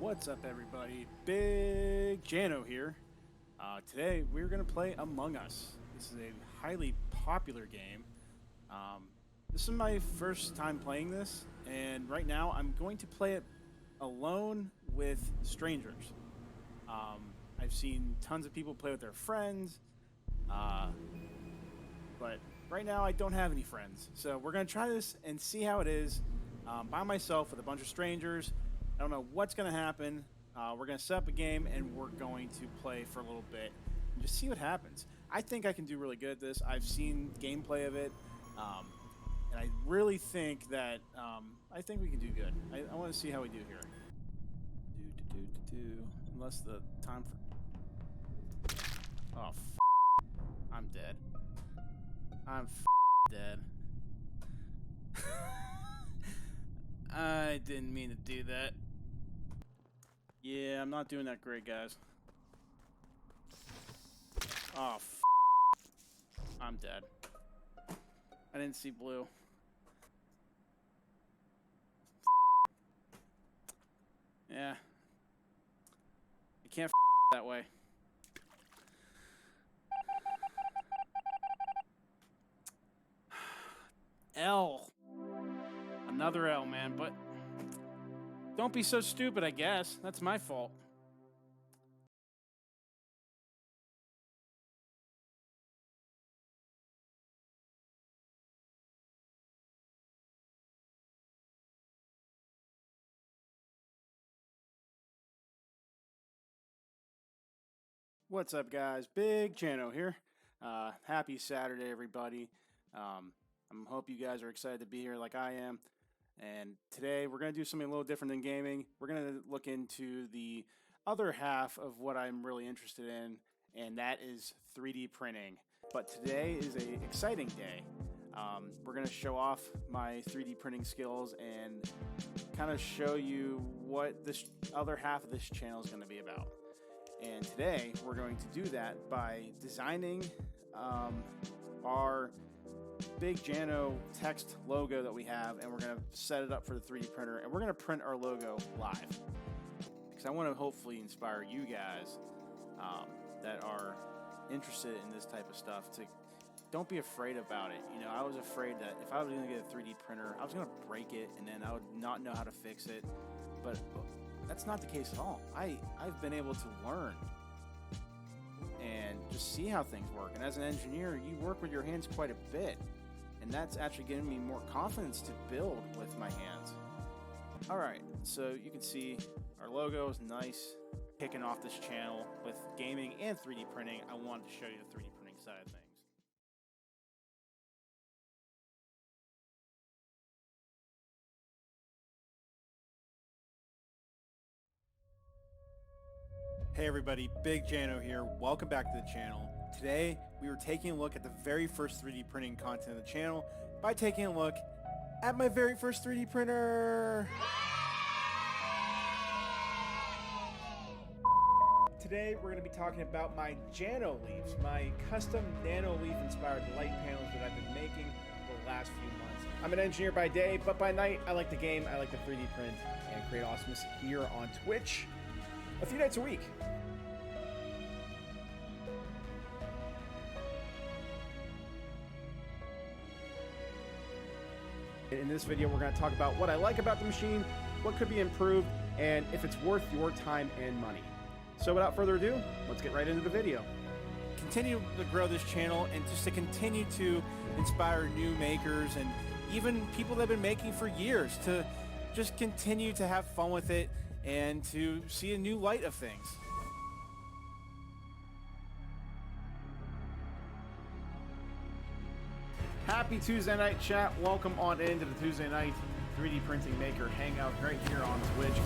What's up, everybody? Big Jano here. Today we're going to play Among Us. This is a highly popular game. This is my first time playing this, and right now I'm going to play it alone with strangers. I've seen tons of people play with their friends, but right now I don't have any friends. So we're going to try this and see how it is by myself with a bunch of strangers. I don't know what's going to happen. We're going to set up a game, and we're going to play for a little bit and just see what happens. I think I can do really good at this. I've seen gameplay of it, and I really think that I think we can do good. I want to see how we do here. Unless the time for... Oh, I'm dead. I'm dead. I didn't mean to do that. Yeah, I'm not doing that great, guys. Oh, I'm dead. I didn't see blue. Yeah. You can't that way. L. Another L, man, but don't be so stupid, I guess. That's my fault. What's up, guys? Big Chano here. Happy Saturday, everybody. I hope you guys are excited to be here like I am. And today we're going to do something a little different than gaming. We're going to look into the other half of what I'm really interested in, and that is 3D printing. But today is an exciting day. We're going to show off my 3D printing skills and kind of show you what this other half of this channel is going to be about. And today we're going to do that by designing our Big Jano text logo that we have, and we're going to set it up for the 3D printer, and we're going to print our logo live. Because I want to hopefully inspire you guys that are interested in this type of stuff to don't be afraid about it. You know, I was afraid that if I was going to get a 3D printer, I was going to break it, and then I would not know how to fix it. But that's not the case at all. I've been able to learn and just see how things work. And as an engineer, you work with your hands quite a bit. And that's actually giving me more confidence to build with my hands. All right, so you can see our logo is nice. Kicking off this channel with gaming and 3D printing, I wanted to show you the 3D printing side of things. Hey everybody, Big Jano here. Welcome back to the channel. Today, we were taking a look at the very first 3D printing content of the channel by taking a look at my very first 3D printer. Today, we're going to be talking about my Jano leaves, my custom nano leaf inspired light panels that I've been making for the last few months. I'm an engineer by day, but by night, I like the game, I like to 3D print and create awesomeness here on Twitch a few nights a week. In this video, we're going to talk about what I like about the machine, what could be improved, and if it's worth your time and money. So without further ado, let's get right into the video. Continue to grow this channel and just to continue to inspire new makers and even people that have been making for years to just continue to have fun with it and to see a new light of things. Happy Tuesday night, chat. Welcome on into the Tuesday night 3D Printing Maker Hangout right here on Twitch.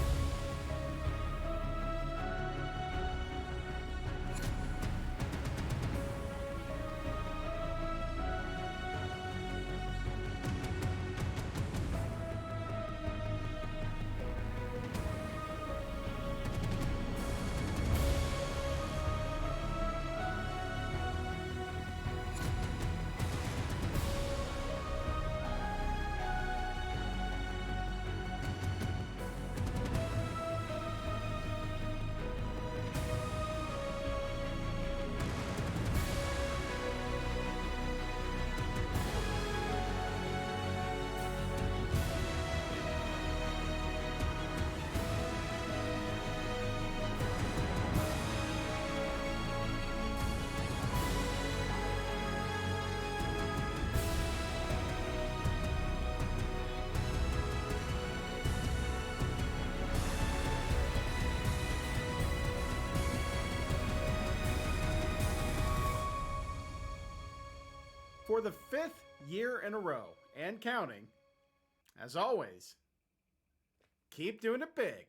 for the 5th year in a row and counting. As always, keep doing it big.